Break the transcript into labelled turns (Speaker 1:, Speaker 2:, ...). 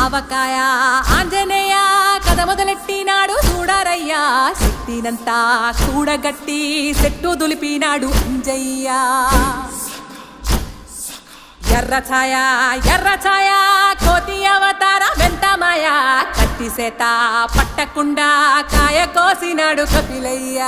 Speaker 1: ఆవకాయ ఆంజనేయ కథ మొదలెట్టినాడు చూడరయ్యా శక్తినంతా కూడగట్టి చెట్టు దులిపినాడు అంజయ్య ఎర్ర ఛాయ కోతి అవతార వెంటమాయ కత్తి సేత పట్టకుండా కాయ కోసినాడు కపిలయ్య